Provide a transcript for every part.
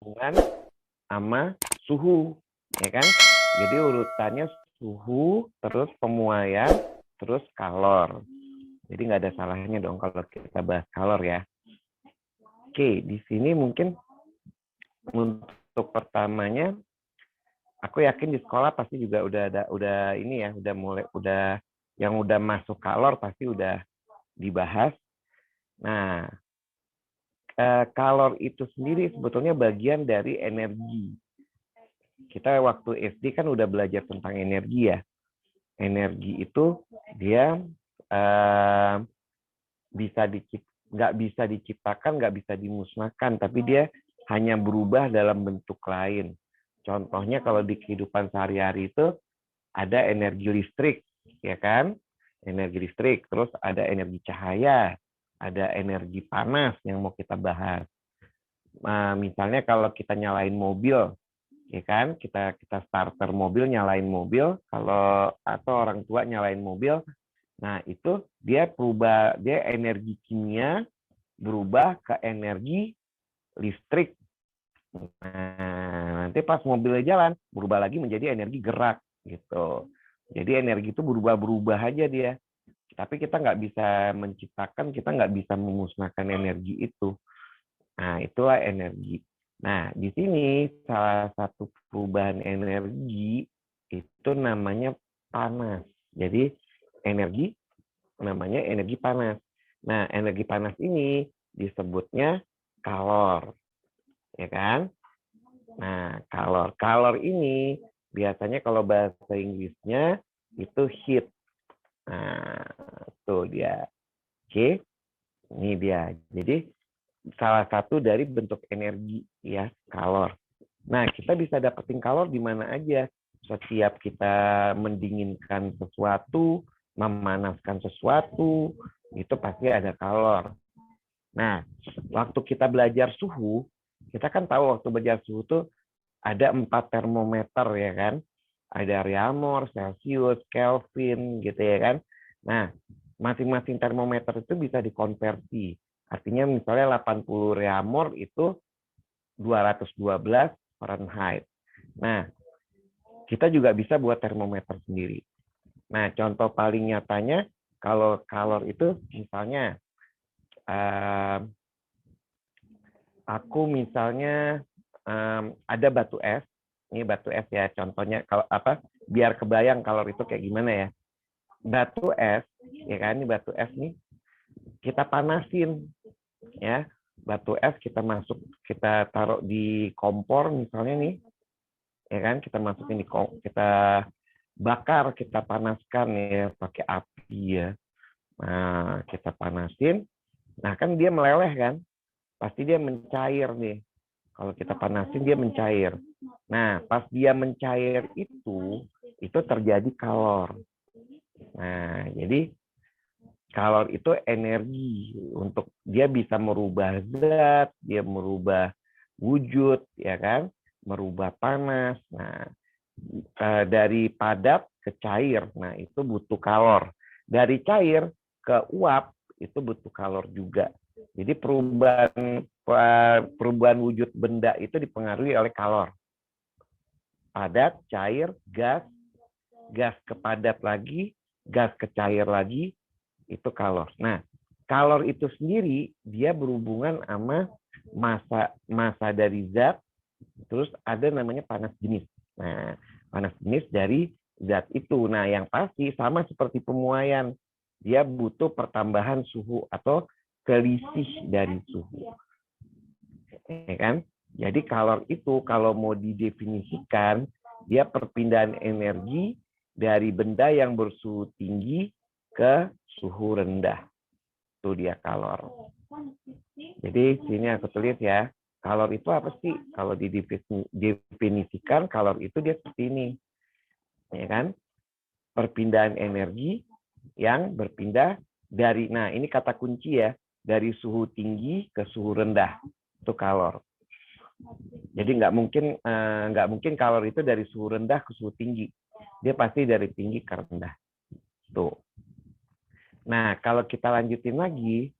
berhubungan sama suhu, ya kan? Jadi urutannya suhu, terus pemuaian, terus kalor. Jadi nggak ada salahnya dong kalau kita bahas kalor ya. Oke, di sini mungkin untuk pertamanya, aku yakin di sekolah pasti juga udah ini ya, udah mulai yang udah masuk kalor pasti udah dibahas. Nah, kalor itu sendiri sebetulnya bagian dari energi. Kita waktu SD kan udah belajar tentang energi ya. Energi itu dia eh, nggak bisa diciptakan, nggak bisa dimusnahkan, tapi dia hanya berubah dalam bentuk lain. Contohnya kalau di kehidupan sehari-hari itu ada energi listrik, ya kan? Energi listrik, terus ada energi cahaya, ada energi panas yang mau kita bahas. Nah, misalnya kalau kita nyalain mobil, ya kan? Kita starter mobil, nyalain mobil, kalau atau orang tua nyalain mobil, nah itu dia energi kimia berubah ke energi listrik. Nah, nanti pas mobilnya jalan berubah lagi menjadi energi gerak gitu. Jadi energi itu berubah-berubah aja dia. Tapi kita nggak bisa menciptakan, kita nggak bisa memusnahkan energi itu. Nah, itulah energi. Nah, di sini salah satu perubahan energi itu namanya panas. Jadi energi namanya energi panas. Nah, energi panas ini disebutnya kalor, ya kan? Nah, kalor. Kalor ini biasanya kalau bahasa Inggrisnya itu heat. Nah, itu dia. Oke, ini dia. Jadi salah satu dari bentuk energi ya, kalor. Nah, kita bisa dapetin kalor di mana aja. Setiap kita mendinginkan sesuatu, memanaskan sesuatu, itu pasti ada kalor. Nah, waktu kita belajar suhu, kita kan tahu waktu belajar suhu tuh ada 4 termometer ya kan. Ada Reaumur, Celsius, Kelvin gitu ya kan. Nah, masing-masing termometer itu bisa dikonversi. Artinya misalnya 80 Reaumur itu 212 Fahrenheit. Nah, kita juga bisa buat termometer sendiri. Nah, contoh paling nyatanya kalau kalor itu misalnya aku misalnya ada batu es. Ini batu es ya contohnya kalau apa biar kebayang kalor itu kayak gimana ya. Batu es ya kan ini batu es nih kita panasin ya. Batu es kita taruh di kompor misalnya nih ya kan kita masukin kita bakar kita panaskan ya pakai api ya. Nah, kita panasin. Nah, kan dia meleleh kan? Pasti dia mencair nih. Kalau kita panasin dia mencair. Nah, pas dia mencair itu terjadi kalor. Nah, jadi kalor itu energi untuk dia bisa merubah zat, dia merubah wujud, ya kan? Merubah panas. Nah, dari padat ke cair. Nah, itu butuh kalor. Dari cair ke uap itu butuh kalor juga. Jadi perubahan wujud benda itu dipengaruhi oleh kalor. Padat, cair, gas, gas ke padat lagi, gas ke cair lagi, itu kalor. Nah, kalor itu sendiri dia berhubungan sama massa dari zat, terus ada namanya panas jenis. Nah, panas jenis dari zat itu. Nah, yang pasti sama seperti pemuaian, dia butuh pertambahan suhu atau selisih dari suhu. Ya kan? Jadi kalor itu kalau mau didefinisikan, dia perpindahan energi dari benda yang bersuhu tinggi ke suhu rendah. Itu dia kalor. Jadi sini aku tulis ya, kalor itu apa sih? Kalau didefinisikan, kalor itu dia seperti ini. Ya kan? Perpindahan energi yang berpindah nah ini kata kunci ya, dari suhu tinggi ke suhu rendah. Itu kalor. Jadi nggak mungkin kalor itu dari suhu rendah ke suhu tinggi. Dia pasti dari tinggi ke rendah. Tuh. Nah, kalau kita lanjutin lagi,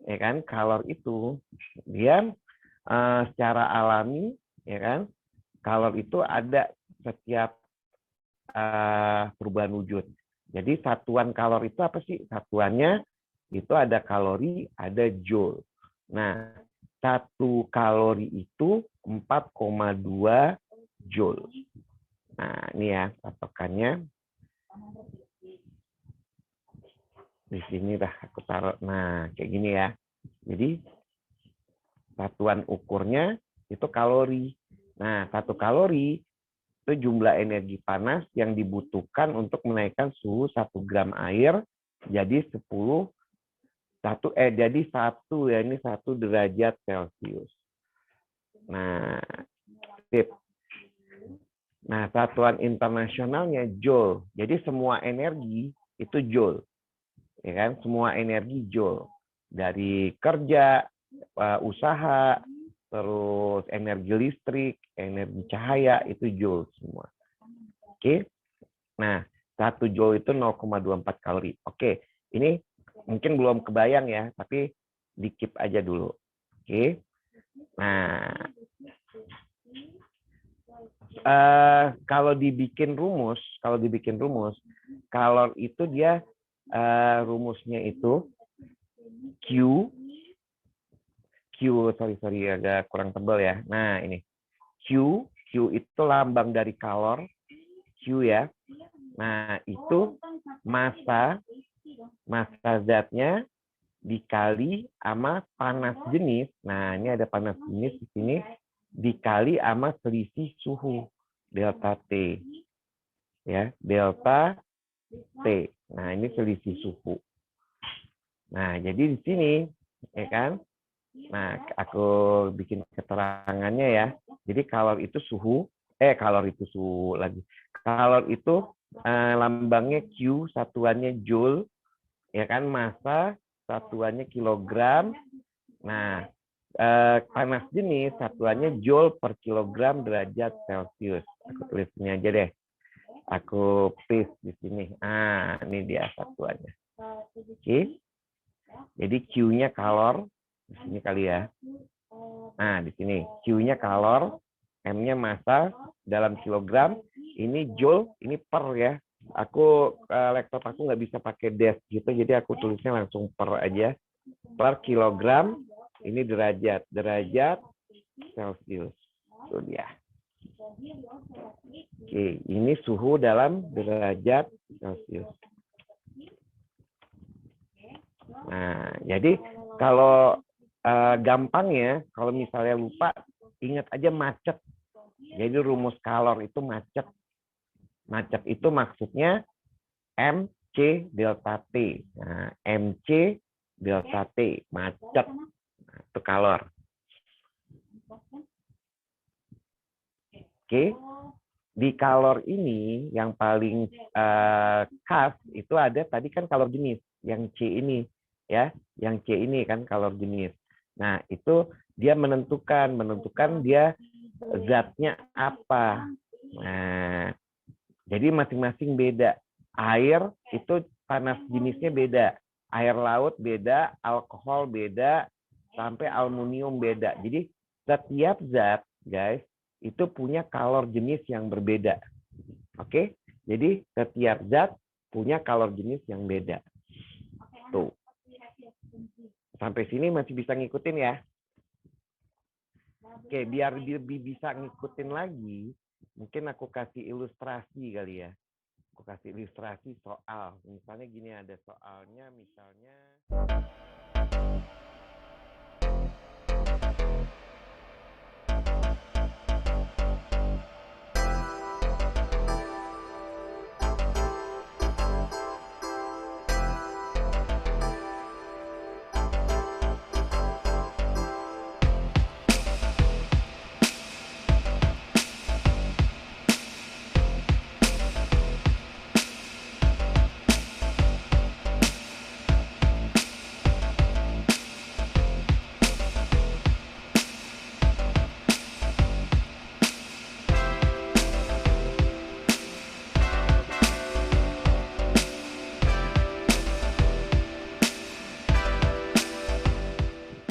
ya kan, kalor itu dia secara alami, ya kan, kalor itu ada setiap perubahan wujud. Jadi satuan kalor itu apa sih? Satuannya itu ada kalori, ada joule. Nah, 1 kalori itu 4,2 joule. Nah, ini ya patokannya. Di sini dah aku taruh. Nah, kayak gini ya. Jadi satuan ukurnya itu kalori. Nah, 1 kalori itu jumlah energi panas yang dibutuhkan untuk menaikkan suhu 1 gram air jadi 1 ya, ini 1 derajat Celcius. Nah, tip. Nah, satuan internasionalnya joule. Jadi semua energi itu joule. Ya kan? Semua energi joule. Dari kerja, usaha, terus energi listrik, energi cahaya, itu joule semua. Oke. Nah, 1 joule itu 0,24 kalori. Oke, ini mungkin belum kebayang ya, tapi di-keep aja dulu. Oke. Nah, kalau dibikin rumus, kalor itu dia rumusnya itu sorry agak kurang tebal ya. Nah, ini Q itu lambang dari kalor, Q ya. Nah, itu massa zatnya dikali sama panas jenis. Nah, ini ada panas jenis di sini dikali sama selisih suhu delta T. Ya, delta T. Nah, ini selisih suhu. Nah, jadi di sini ya kan. Nah, aku bikin keterangannya ya. Jadi kalor itu suhu lagi. Kalor itu lambangnya Q, satuannya joule, ya kan, massa satuannya kilogram. Nah, panas jenis satuannya joule per kilogram derajat Celcius. Aku tulis ini aja deh. Aku paste di sini. Ah, ini dia satuannya. Oke. Jadi Q-nya kalor di sini kali ya. Nah, di sini Q-nya kalor, M-nya massa dalam kilogram, ini joule, ini per ya. Aku laptop aku nggak bisa pakai des gitu, jadi aku tulisnya langsung per aja. Per kilogram, ini derajat Celcius. Itu dia. Oke, ini suhu dalam derajat Celcius. Nah, jadi kalau gampangnya, kalau misalnya lupa, ingat aja macet. Jadi rumus kalor itu macet. Macet itu maksudnya MC delta T. Nah, MC delta T, macet. Nah, itu kalor. Oke. Di kalor ini yang paling khas itu ada tadi kan kalor jenis, yang C ini ya, yang C ini kan kalor jenis. Nah, itu dia menentukan dia zatnya apa. Nah, jadi masing-masing beda. Air itu panas jenisnya beda. Air laut beda, alkohol beda, sampai aluminium beda. Jadi setiap zat, guys, itu punya kalor jenis yang berbeda. Oke? Jadi setiap zat punya kalor jenis yang beda. Tuh. Sampai sini masih bisa ngikutin ya? Oke, biar lebih bisa ngikutin lagi, mungkin aku kasih ilustrasi kali ya. Aku kasih ilustrasi soal. Misalnya gini, ada soalnya, misalnya...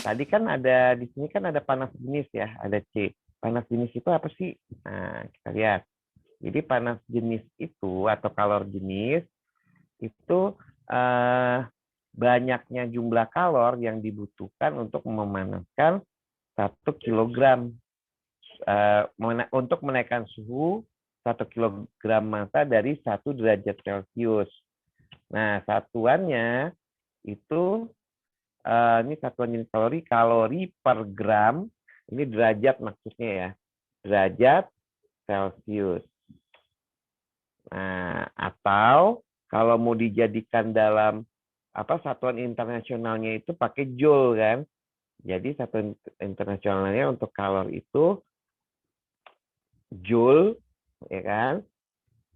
tadi kan ada di sini kan ada panas jenis ya, ada C. Panas jenis itu apa sih? Nah, kita lihat. Jadi panas jenis itu atau kalor jenis itu banyaknya jumlah kalor yang dibutuhkan untuk memanaskan 1 kilogram untuk menaikkan suhu 1 kilogram massa dari 1 derajat Celcius. Nah, satuannya itu ini satuan jenis kalori, kalori per gram. Ini derajat maksudnya ya, derajat Celcius. Nah, atau kalau mau dijadikan dalam satuan internasionalnya itu pakai joule kan. Jadi satuan internasionalnya untuk kalor itu joule, ya kan?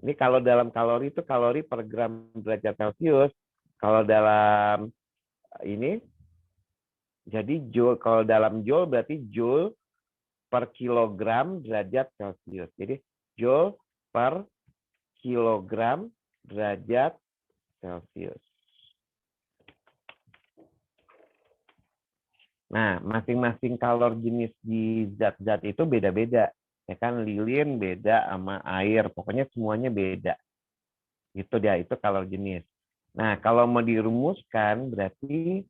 Ini kalau dalam kalori itu kalori per gram derajat Celcius. Kalau dalam ini jadi joule, kalau dalam joule berarti joule per kilogram derajat Celcius. Jadi joule per kilogram derajat Celcius. Nah, masing-masing kalor jenis di zat-zat itu beda-beda. Ya kan, lilin beda sama air, pokoknya semuanya beda. Itu dia, itu kalor jenis. Nah, kalau mau dirumuskan berarti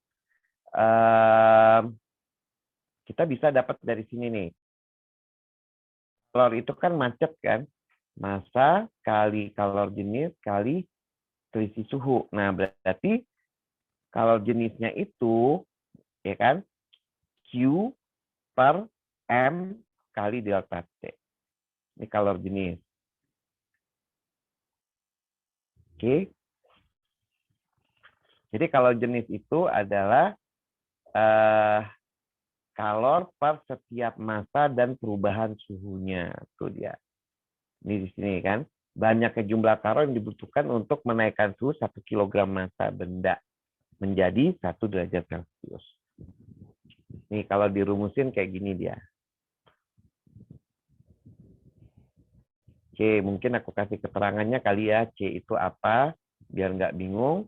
kita bisa dapat dari sini nih. Kalor itu kan macet kan, massa kali kalor jenis kali selisih suhu. Nah, berarti kalor jenisnya itu, ya kan, Q per M kali delta T. Ini kalor jenis. Oke. Jadi kalor jenis itu adalah kalor per setiap massa dan perubahan suhunya. Itu dia. Ini di sini kan. Banyaknya jumlah kalor yang dibutuhkan untuk menaikkan suhu 1 kilogram massa benda menjadi 1 derajat Celcius. Nih kalau dirumusin kayak gini dia. C, mungkin aku kasih keterangannya kali ya. C itu apa? Biar nggak bingung.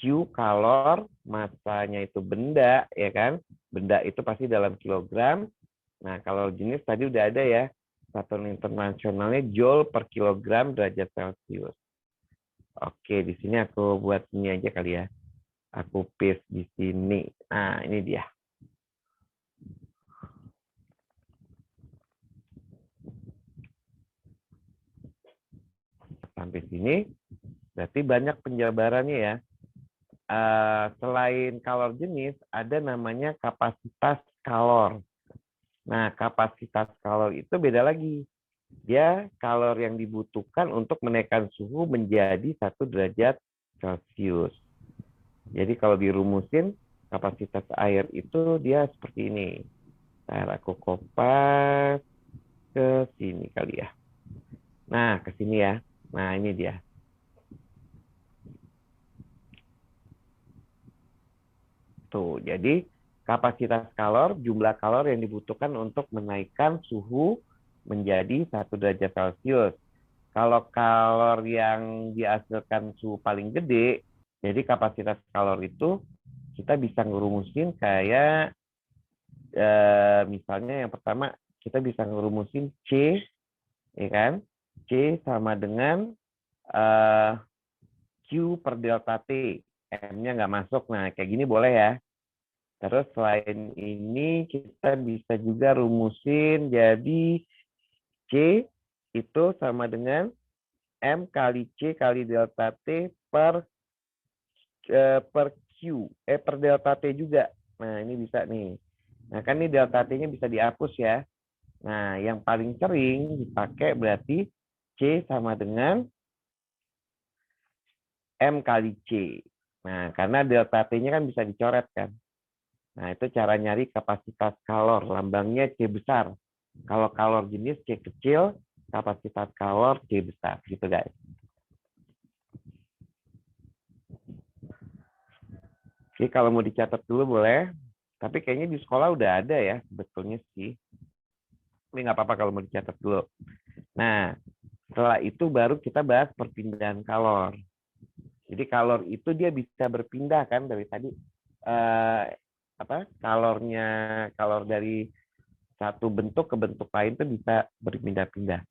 Q kalor, massanya itu benda, ya kan? Benda itu pasti dalam kilogram. Nah, kalau jenis tadi udah ada ya. Satuan internasionalnya joule per kilogram derajat Celcius. Oke, di sini aku buat ini aja kali ya. Aku paste di sini. Nah, ini dia. Sampai sini, berarti banyak penjabarannya ya. Selain kalor jenis, ada namanya kapasitas kalor. Nah, kapasitas kalor itu beda lagi. Dia kalor yang dibutuhkan untuk menaikkan suhu menjadi 1 derajat Celcius. Jadi kalau dirumusin, kapasitas air itu dia seperti ini. Ntar aku kopas ke sini kali ya. Nah, ke sini ya. Nah, ini dia. Tuh, jadi kapasitas kalor, jumlah kalor yang dibutuhkan untuk menaikkan suhu menjadi 1 derajat Celcius. Kalau kalor yang dihasilkan suhu paling gede, jadi kapasitas kalor itu kita bisa ngerumusin kayak misalnya yang pertama kita bisa ngerumusin C, ya kan? C sama dengan Q per delta T. M-nya nggak masuk. Nah, kayak gini boleh ya. Terus selain ini kita bisa juga rumusin jadi C itu sama dengan M kali C kali delta T per Q. Per delta T juga. Nah, ini bisa nih. Nah, kan ini delta T-nya bisa dihapus ya. Nah, yang paling sering dipakai berarti C sama dengan M kali C. Nah, karena delta T-nya kan bisa dicoret kan. Nah, itu cara nyari kapasitas kalor. Lambangnya C besar. Kalau kalor jenis C kecil, kapasitas kalor C besar. Gitu, guys. Oke, kalau mau dicatat dulu boleh. Tapi kayaknya di sekolah udah ada ya, sebetulnya sih. Tapi nggak apa-apa kalau mau dicatat dulu. Nah, setelah itu baru kita bahas perpindahan kalor. Jadi kalor itu dia bisa berpindah kan dari tadi kalor dari satu bentuk ke bentuk lain itu bisa berpindah-pindah.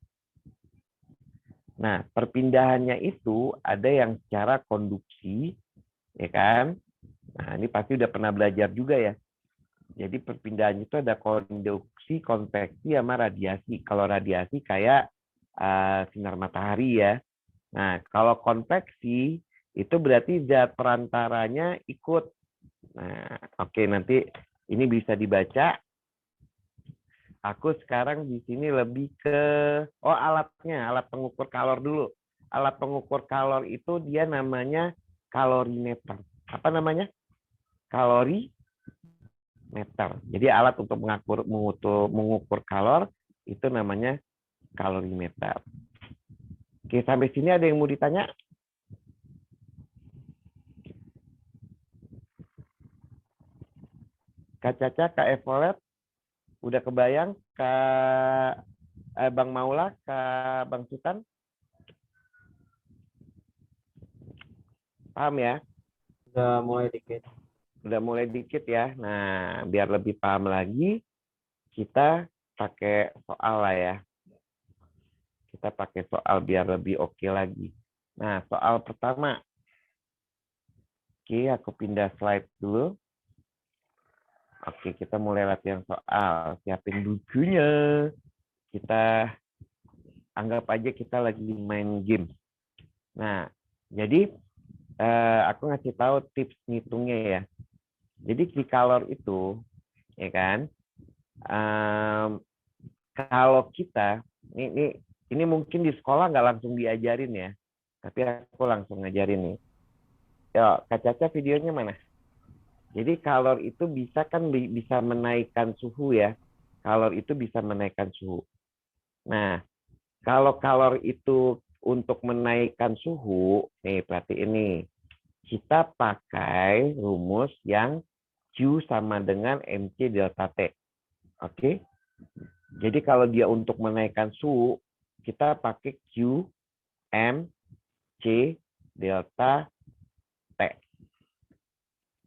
Nah, perpindahannya itu ada yang secara konduksi, ya kan? Nah, ini pasti udah pernah belajar juga ya. Jadi perpindahan itu ada konduksi, konveksi, sama radiasi. Kalau radiasi kayak sinar matahari ya. Nah, kalau konveksi itu berarti zat perantaranya ikut. Nah, oke, nanti ini bisa dibaca. Aku sekarang di sini lebih ke alatnya, alat pengukur kalor dulu. Alat pengukur kalor itu dia namanya kalorimeter. Apa namanya? Kalorimeter. Jadi alat untuk mengukur kalor itu namanya kalorimeter. Oke, sampai sini ada yang mau ditanya? Kak Caca, Kak Evolet, udah kebayang? Kak Bang Maula, Kak Bang Sultan? Paham ya? Udah mulai dikit. Udah mulai dikit ya. Nah, biar lebih paham lagi, kita pakai soal lah ya. Kita pakai soal biar lebih oke lagi. Nah, soal pertama. Oke, aku pindah slide dulu. Oke, kita mulai latihan soal. Siapin bukunya. Kita anggap aja kita lagi main game. Nah, jadi aku ngasih tahu tips ngitungnya ya. Jadi Q-kalor itu, ya kan, kalau kita, ini mungkin di sekolah nggak langsung diajarin ya, tapi aku langsung ngajarin nih. Yuk, Kak Caca videonya mana? Jadi kalor itu bisa menaikkan suhu ya. Kalor itu bisa menaikkan suhu. Nah, kalau kalor itu untuk menaikkan suhu, nih berarti ini kita pakai rumus yang Q sama dengan MC delta T. Oke? Jadi kalau dia untuk menaikkan suhu, kita pakai Q, M, C, delta T.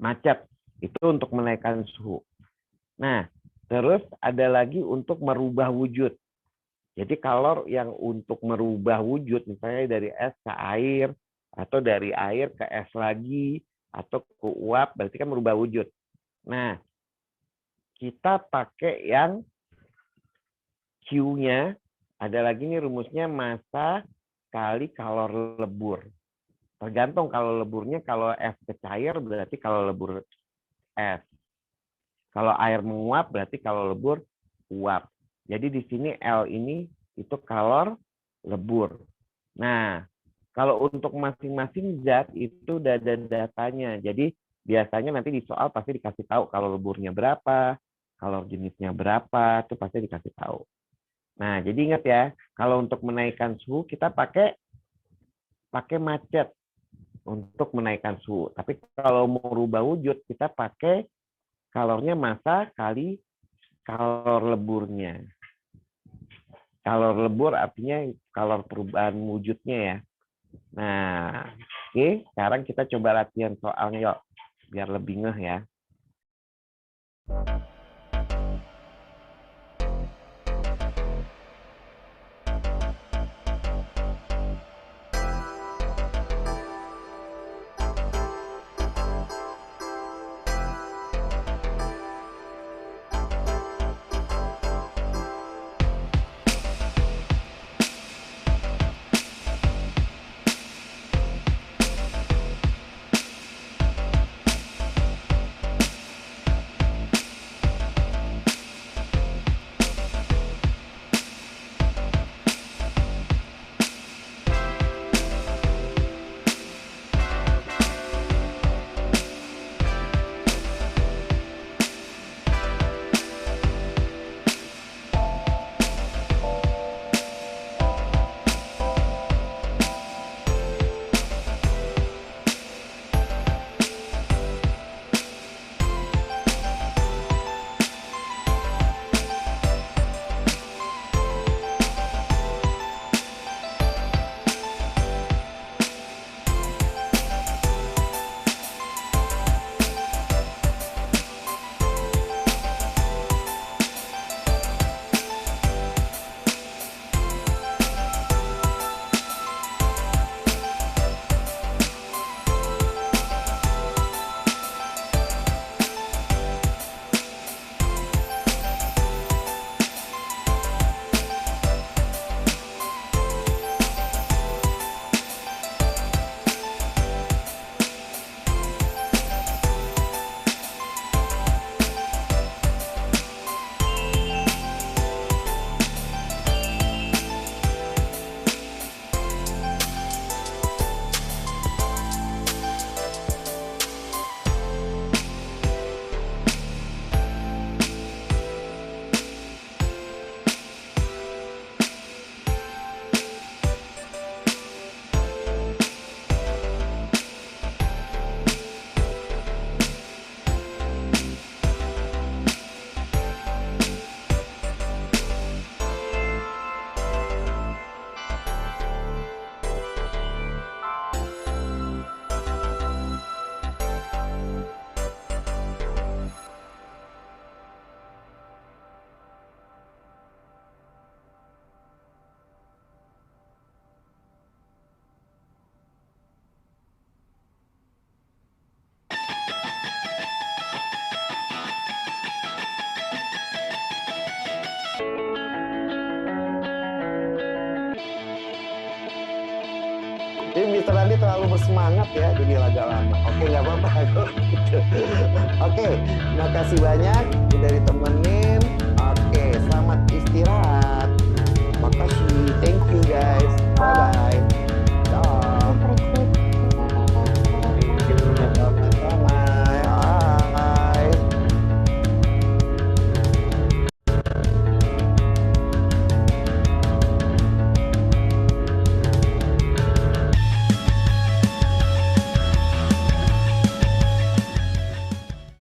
Macet. Itu untuk menaikkan suhu. Nah, terus ada lagi untuk merubah wujud. Jadi kalor yang untuk merubah wujud, misalnya dari es ke air, atau dari air ke es lagi, atau ke uap, berarti kan merubah wujud. Nah, kita pakai yang Q-nya, ada lagi nih rumusnya massa kali kalor lebur. Tergantung kalau leburnya, kalau es ke cair berarti kalau lebur es. Kalau air menguap berarti kalau lebur uap. Jadi di sini L ini itu kalor lebur. Nah, kalau untuk masing-masing zat itu udah ada datanya. Jadi biasanya nanti di soal pasti dikasih tahu kalau leburnya berapa, kalor jenisnya berapa, itu pasti dikasih tahu. Nah, jadi ingat ya, kalau untuk menaikkan suhu kita pakai macet untuk menaikkan suhu. Tapi kalau mau rubah wujud, kita pakai kalornya massa kali kalor leburnya. Kalor lebur artinya kalor perubahan wujudnya ya. Nah, oke, sekarang kita coba latihan soalnya yuk, biar lebih ngeh ya. Jadi Mister Andi terlalu bersemangat ya, jadi agak lama. Oke, nggak apa-apa. Oke, terima kasih banyak udah ditemenin. Oke, selamat istirahat.